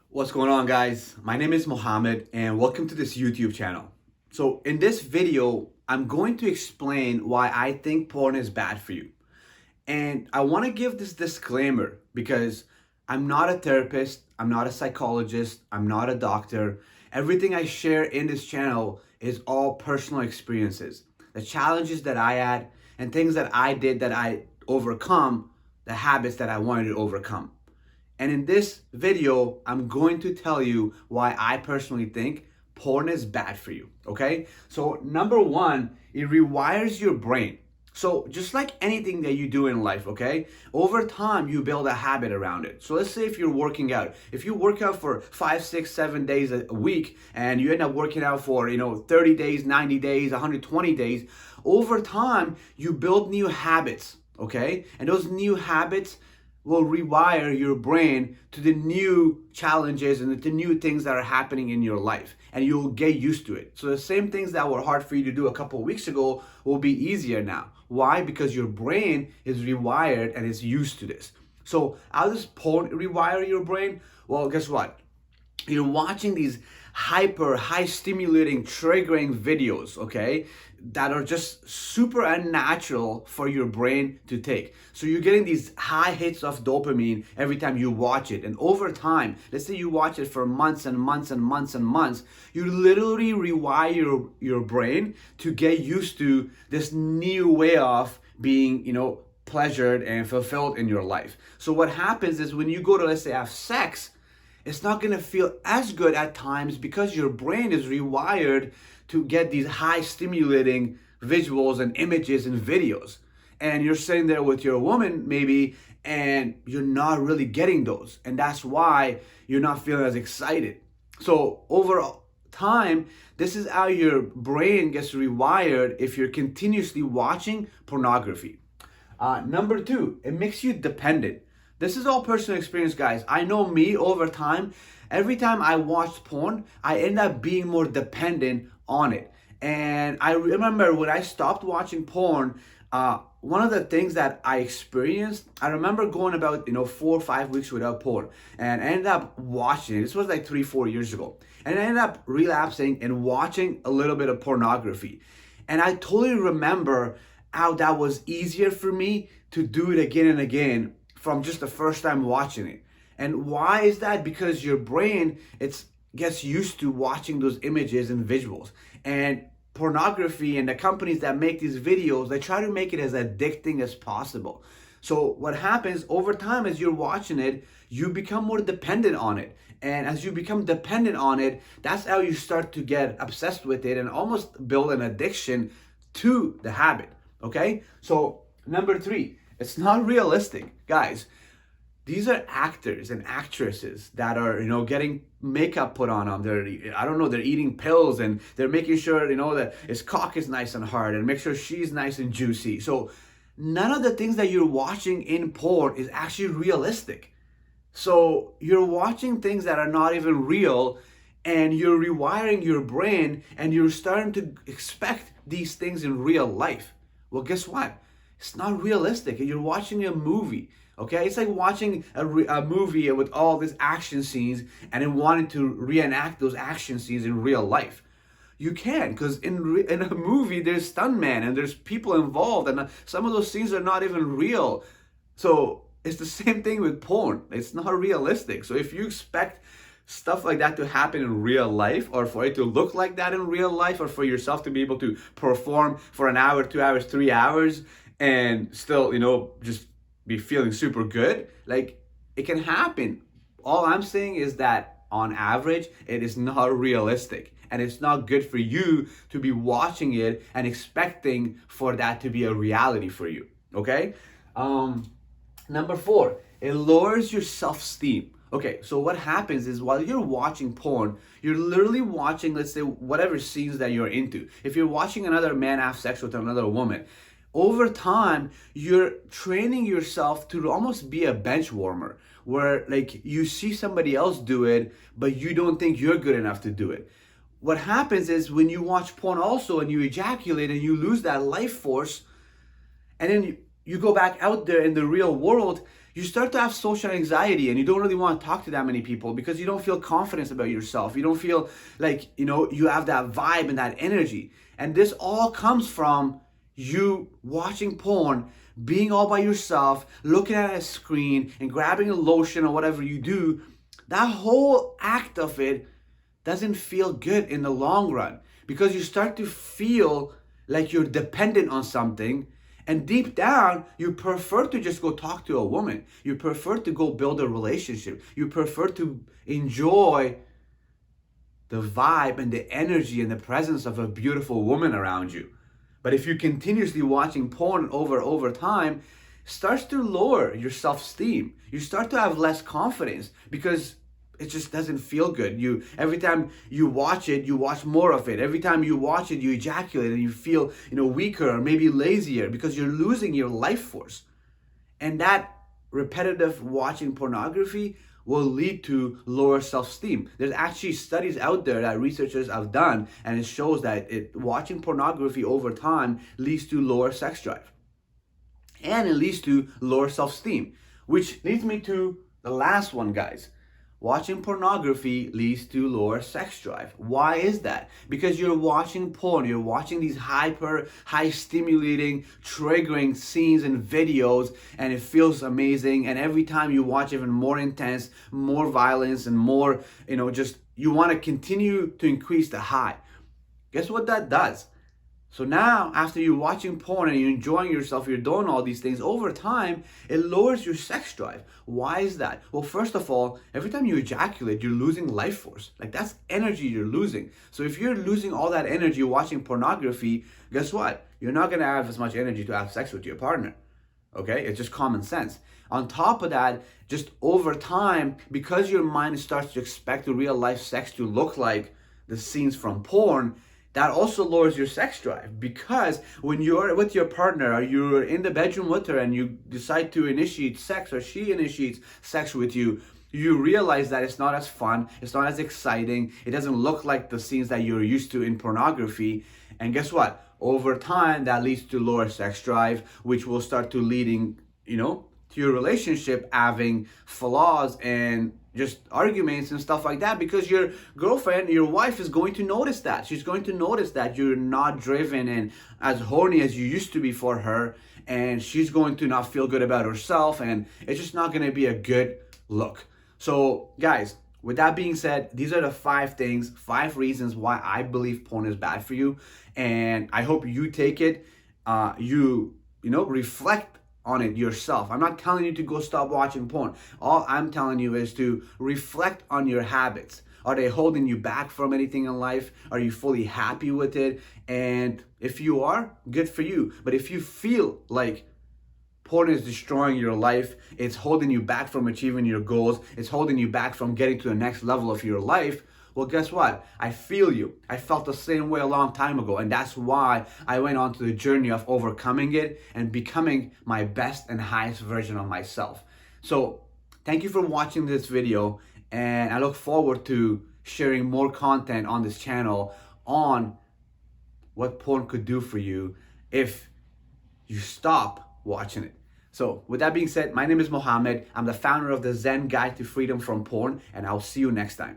What's going on, guys? My name is Mohammed and welcome to this YouTube channel. So in this video, I'm going to explain why I think porn is bad for you. And I want to give this disclaimer because I'm not a therapist, I'm not a psychologist, I'm not a doctor. Everything I share in this channel is all personal experiences. The challenges that I had and things that I did that I overcome, the habits that I wanted to overcome. And in this video, I'm going to tell you why I personally think porn is bad for you, okay? So number one, it rewires your brain. So just like anything that you do in life, okay? Over time, you build a habit around it. So let's say if you're working out, if you work out for 5, 6, 7 days a week and you end up working out for, 30 days, 90 days, 120 days, over time, you build new habits, okay? And those new habits will rewire your brain to the new challenges and the new things that are happening in your life, and you'll get used to it. So the same things that were hard for you to do a couple of weeks ago will be easier now. Why? Because your brain is rewired and is used to this. So how does porn rewire your brain? Well, guess what? You're watching these high stimulating, triggering videos, okay, that are just super unnatural for your brain to take. So you're getting these high hits of dopamine every time you watch it. And over time, let's say you watch it for months and months and months and months, you literally rewire your brain to get used to this new way of being, pleasured and fulfilled in your life. So what happens is when you go to, let's say, have sex, it's not going to feel as good at times because your brain is rewired to get these high stimulating visuals and images and videos. And you're sitting there with your woman maybe and you're not really getting those. And that's why you're not feeling as excited. So over time, this is how your brain gets rewired if you're continuously watching pornography. Number two, it makes you dependent. This is all personal experience, guys. I know me over time, every time I watched porn, I end up being more dependent on it. And I remember when I stopped watching porn, one of the things that I experienced, I remember going about, 4 or 5 weeks without porn, and I ended up watching it. This was like 3, 4 years ago. And I ended up relapsing and watching a little bit of pornography. And I totally remember how that was easier for me to do it again and again from just the first time watching it. And why is that? Because your brain, gets used to watching those images and visuals. And pornography and the companies that make these videos, they try to make it as addicting as possible. So what happens over time as you're watching it, you become more dependent on it. And as you become dependent on it, that's how you start to get obsessed with it and almost build an addiction to the habit. Okay? So number three, it's not realistic. Guys, these are actors and actresses that are, getting makeup put on them. They're eating pills and they're making sure, that his cock is nice and hard and make sure she's nice and juicy. So none of the things that you're watching in porn is actually realistic. So you're watching things that are not even real and you're rewiring your brain and you're starting to expect these things in real life. Well, guess what? It's not realistic. You're watching a movie, okay? It's like watching a movie with all these action scenes and then wanting to reenact those action scenes in real life. You can, because in a movie, there's stuntmen and there's people involved, and some of those scenes are not even real. So it's the same thing with porn. It's not realistic. So if you expect stuff like that to happen in real life, or for it to look like that in real life, or for yourself to be able to perform for an hour, 2 hours, 3 hours, and still, just be feeling super good, like, it can happen. All I'm saying is that on average, it is not realistic. And it's not good for you to be watching it and expecting for that to be a reality for you, okay? Number four, it lowers your self-esteem. Okay, so what happens is while you're watching porn, you're literally watching, let's say, whatever scenes that you're into. If you're watching another man have sex with another woman, over time, you're training yourself to almost be a bench warmer, where like you see somebody else do it, but you don't think you're good enough to do it. What happens is when you watch porn also and you ejaculate and you lose that life force, and then you go back out there in the real world, you start to have social anxiety and you don't really want to talk to that many people because you don't feel confidence about yourself. You don't feel like, you have that vibe and that energy. And this all comes from you watching porn, being all by yourself, looking at a screen and grabbing a lotion or whatever you do. That whole act of it doesn't feel good in the long run because you start to feel like you're dependent on something. And deep down, you prefer to just go talk to a woman. You prefer to go build a relationship. You prefer to enjoy the vibe and the energy and the presence of a beautiful woman around you. But if you're continuously watching porn over time, starts to lower your self-esteem. You start to have less confidence because it just doesn't feel good. Every time you watch it, you watch more of it. Every time you watch it, you ejaculate and you feel, weaker or maybe lazier because you're losing your life force. And that repetitive watching pornography will lead to lower self-esteem. There's actually studies out there that researchers have done, and it shows that watching pornography over time leads to lower sex drive. And it leads to lower self-esteem, which leads me to the last one, guys. Watching pornography leads to lower sex drive. Why is that? Because you're watching porn, you're watching these high stimulating, triggering scenes and videos, and it feels amazing. And every time you watch even more intense, more violence, and more, just you want to continue to increase the high. Guess what that does? So now, after you're watching porn and you're enjoying yourself, you're doing all these things, over time, it lowers your sex drive. Why is that? Well, first of all, every time you ejaculate, you're losing life force. Like, that's energy you're losing. So if you're losing all that energy watching pornography, guess what? You're not going to have as much energy to have sex with your partner. Okay? It's just common sense. On top of that, just over time, because your mind starts to expect real life sex to look like the scenes from porn, that also lowers your sex drive, because when you're with your partner or you're in the bedroom with her and you decide to initiate sex, or she initiates sex with you, you realize that it's not as fun, it's not as exciting, it doesn't look like the scenes that you're used to in pornography. And guess what? Over time, that leads to lower sex drive, which will start to leading, to your relationship having flaws and just arguments and stuff like that, because your girlfriend, your wife, is going to notice that. She's going to notice that you're not driven and as horny as you used to be for her, and she's going to not feel good about herself, and it's just not going to be a good look. So guys, with that being said, these are the 5 reasons why I believe porn is bad for you, and I hope you take it, reflect on it yourself. I'm not telling you to go stop watching porn. All I'm telling you is to reflect on your habits. Are they holding you back from anything in life? Are you fully happy with it? And if you are, good for you. But if you feel like porn is destroying your life, it's holding you back from achieving your goals, it's holding you back from getting to the next level of your life, well, guess what? I feel you. I felt the same way a long time ago, and that's why I went on to the journey of overcoming it and becoming my best and highest version of myself. So thank you for watching this video, and I look forward to sharing more content on this channel on what porn could do for you if you stop watching it. So with that being said, my name is Mohammed. I'm the founder of the Zen Guide to Freedom from Porn, and I'll see you next time.